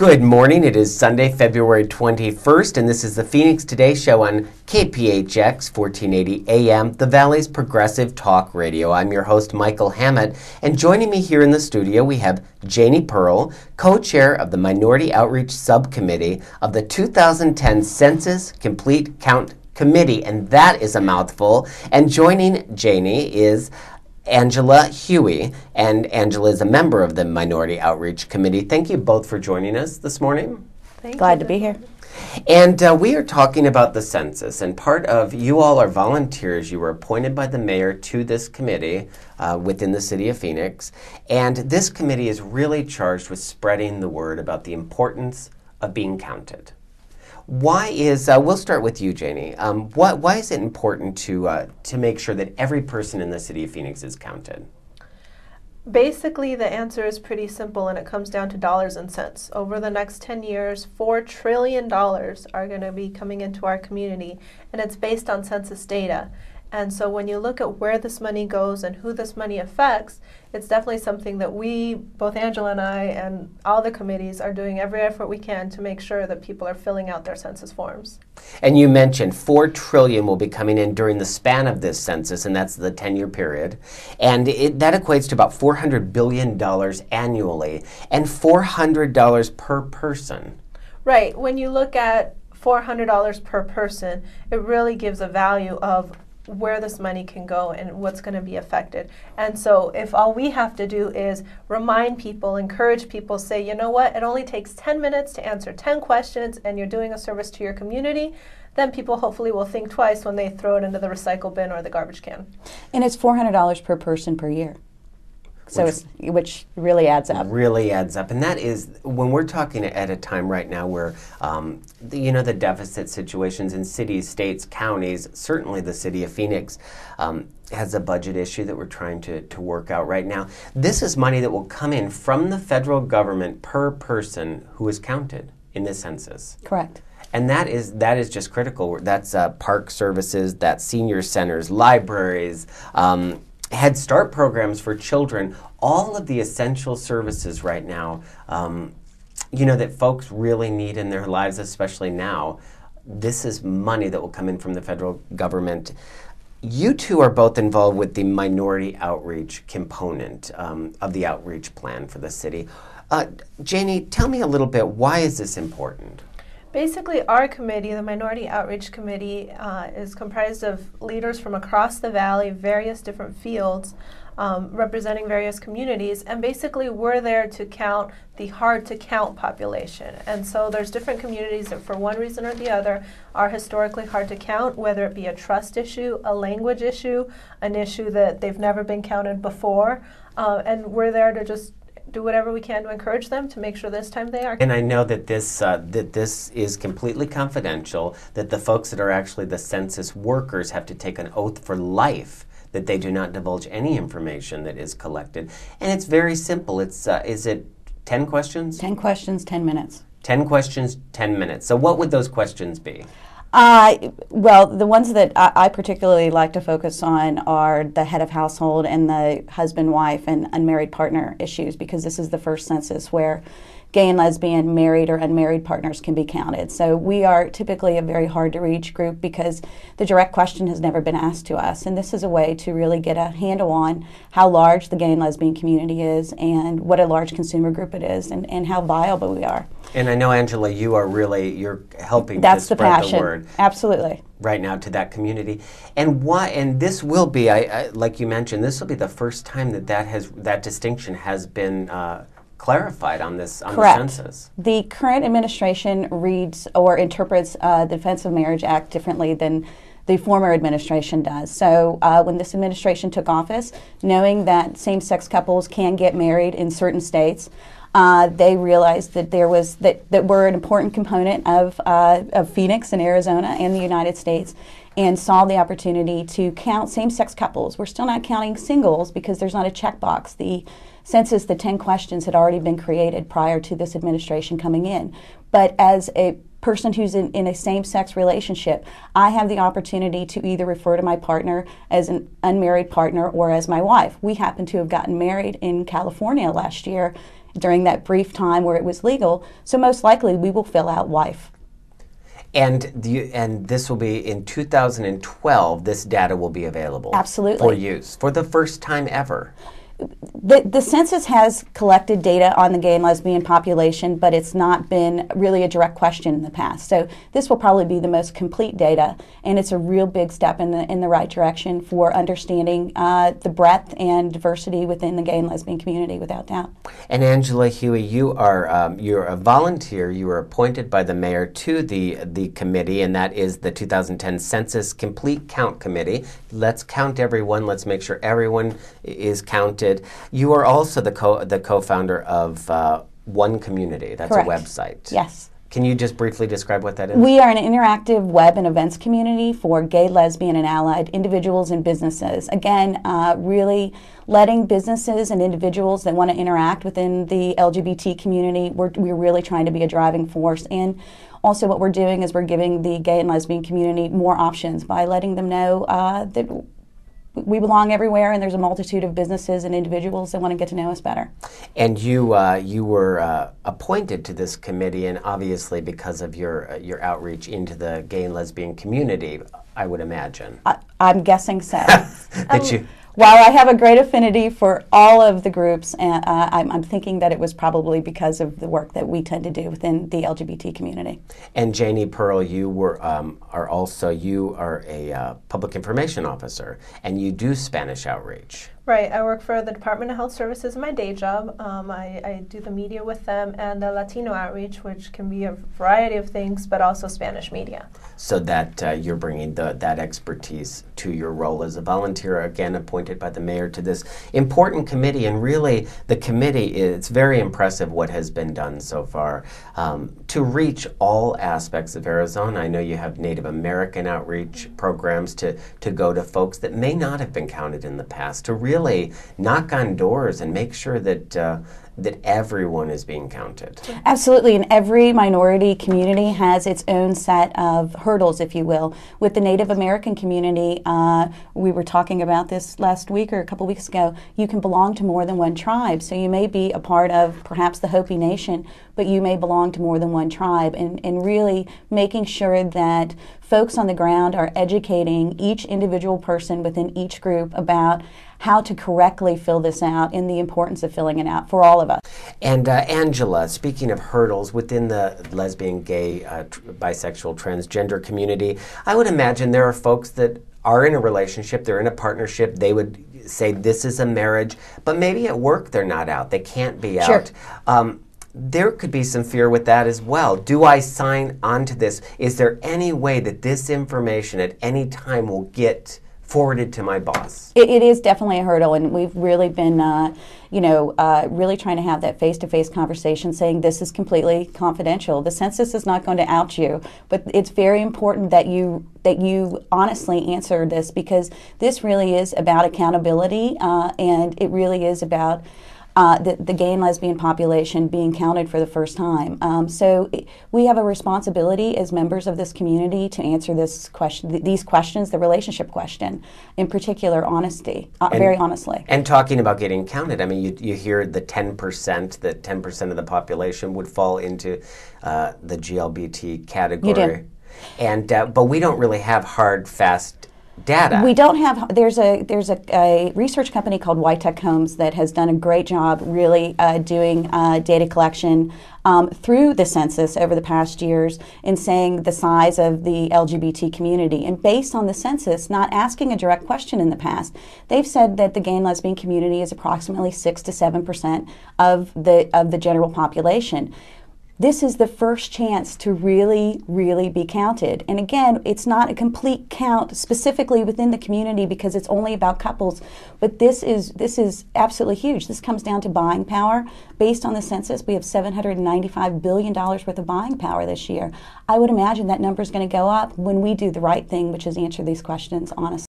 Good morning. It is Sunday, February 21st, and this is the Phoenix Today Show on KPHX 1480 AM, the Valley's Progressive Talk Radio. I'm your host, Michael Hammett, and joining me here in the studio, we have Janey Pearl, co-chair of the Minority Outreach Subcommittee of the 2010 Census Complete Count Committee, and that is a mouthful. And joining Janey is Angela Hughey, and Angela is a member of the Minority Outreach Committee. Thank you both for joining us this morning. Glad to be here. And we are talking about the census, and part of you all are volunteers. You were appointed by the mayor to this committee within the city of Phoenix, and this committee is really charged with spreading the word about the importance of being counted. Why is, we'll start with you, Janey. Why is it important to make sure that every person in the city of Phoenix is counted? Basically, the answer is pretty simple, and it comes down to dollars and cents. Over the next 10 years, $4 trillion are going to be coming into our community, and it's based on census data. And so when you look at where this money goes and who this money affects, it's definitely something that we, both Angela and I, and all the committees are doing every effort we can to make sure that people are filling out their census forms. And you mentioned $4 trillion will be coming in during the span of this census, and that's the 10-year period. And that equates to about $400 billion annually, and $400 per person. Right. When you look at $400 per person, it really gives a value of where this money can go and what's going to be affected. And so if all we have to do is remind people, encourage people, say, you know what, it only takes 10 minutes to answer 10 questions and you're doing a service to your community, then people hopefully will think twice when they throw it into the recycle bin or the garbage can. And it's $400 per person per year. So which really adds up. Really adds up. And that is, when we're talking at a time right now where, the deficit situations in cities, states, counties, certainly the city of Phoenix has a budget issue that we're trying to work out right now. This is money that will come in from the federal government per person who is counted in this census. Correct. And that is just critical. That's park services, that's senior centers, libraries, Head Start programs for children, all of the essential services right now, that folks really need in their lives, especially now. This is money that will come in from the federal government. You two are both involved with the minority outreach component of the outreach plan for the city. Janey, tell me a little bit, why is this important? Basically, our committee, the Minority Outreach Committee, is comprised of leaders from across the valley, various different fields, representing various communities, and basically we're there to count the hard-to-count population. And so there's different communities that for one reason or the other are historically hard to count, whether it be a trust issue, a language issue, an issue that they've never been counted before, and we're there to just do whatever we can to encourage them to make sure this time they are. And I know that this is completely confidential, that the folks that are actually the census workers have to take an oath for life that they do not divulge any information that is collected. And it's very simple. It's is it 10 questions? 10 questions, 10 minutes. 10 questions, 10 minutes. So what would those questions be? Well, the ones that I particularly like to focus on are the head of household and the husband, wife, and unmarried partner issues, because this is the first census where gay and lesbian, married or unmarried partners can be counted. So we are typically a very hard to reach group because the direct question has never been asked to us. And this is a way to really get a handle on how large the gay and lesbian community is and what a large consumer group it is and how viable we are. And I know, Angela, you're helping That's to spread the word. Absolutely. Right now to that community. And this will be, like you mentioned, this will be the first time that distinction has been clarified on the census. The current administration reads or interprets the Defense of Marriage Act differently than the former administration does. So when this administration took office, knowing that same-sex couples can get married in certain states, they realized that that we're an important component of Phoenix and Arizona and the United States, and saw the opportunity to count same-sex couples. We're still not counting singles because there's not a checkbox. The census, the 10 questions had already been created prior to this administration coming in. But as a person who's in a same-sex relationship, I have the opportunity to either refer to my partner as an unmarried partner or as my wife. We happen to have gotten married in California last year during that brief time where it was legal. So most likely we will fill out wife. And this will be in 2012, this data will be available. Absolutely. For use, for the first time ever. The census has collected data on the gay and lesbian population, but it's not been really a direct question in the past. So this will probably be the most complete data, and it's a real big step in the right direction for understanding the breadth and diversity within the gay and lesbian community, without doubt. And Angela Hughey, you're a volunteer. You were appointed by the mayor to the committee, and that is the 2010 Census Complete Count Committee. Let's count everyone. Let's make sure everyone is counted. You are also the co-founder of One Community. That's Correct. A website. Yes. Can you just briefly describe what that is? We are an interactive web and events community for gay, lesbian, and allied individuals and businesses. Again, really letting businesses and individuals that want to interact within the LGBT community, we're really trying to be a driving force. And also what we're doing is we're giving the gay and lesbian community more options by letting them know that we belong everywhere, and there's a multitude of businesses and individuals that want to get to know us better. And you were appointed to this committee, and obviously because of your outreach into the gay and lesbian community, I would imagine. I'm guessing so. While I have a great affinity for all of the groups, I'm thinking that it was probably because of the work that we tend to do within the LGBT community. And Janey Pearl, you are a public information officer, and you do Spanish outreach. Right. I work for the Department of Health Services in my day job. I do the media with them and the Latino outreach, which can be a variety of things, but also Spanish media. So that you're bringing that expertise to your role as a volunteer, again appointed by the mayor to this important committee. And really, the committee, it's very impressive what has been done so far to reach all aspects of Arizona. I know you have Native American outreach programs to go to folks that may not have been counted in the past, to really knock on doors and make sure that that everyone is being counted. Absolutely, and every minority community has its own set of hurdles, if you will. With the Native American community, we were talking about this last week or a couple weeks ago, you can belong to more than one tribe. So you may be a part of perhaps the Hopi Nation, but you may belong to more than one tribe, and really making sure that folks on the ground are educating each individual person within each group about how to correctly fill this out and the importance of filling it out for all of us. And Angela, speaking of hurdles within the lesbian, gay, bisexual, transgender community, I would imagine there are folks that are in a relationship, they're in a partnership, they would say this is a marriage, but maybe at work they're not out, they can't be Sure. out. There could be some fear with that as well. Do I sign on to this? Is there any way that this information at any time will get forwarded to my boss? It is definitely a hurdle, and we've really been, really trying to have that face-to-face conversation, saying this is completely confidential. The census is not going to out you, but it's very important that you honestly answer this, because this really is about accountability, and it really is about the gay and lesbian population being counted for the first time. We have a responsibility as members of this community to answer these questions, the relationship question, in particular, honesty, very honestly. And talking about getting counted, I mean, you hear the 10%, that 10% of the population would fall into the GLBT category. You do. And but we don't really have hard, fast data. We don't have. There's a research company called Whitech Homes that has done a great job really doing data collection through the census over the past years in saying the size of the LGBT community. And based on the census, not asking a direct question in the past, they've said that the gay and lesbian community is approximately 6 to 7% of the general population. This is the first chance to really, really be counted. And again, it's not a complete count specifically within the community because it's only about couples, but this is absolutely huge. This comes down to buying power. Based on the census, we have $795 billion worth of buying power this year. I would imagine that number is going to go up when we do the right thing, which is answer these questions honestly.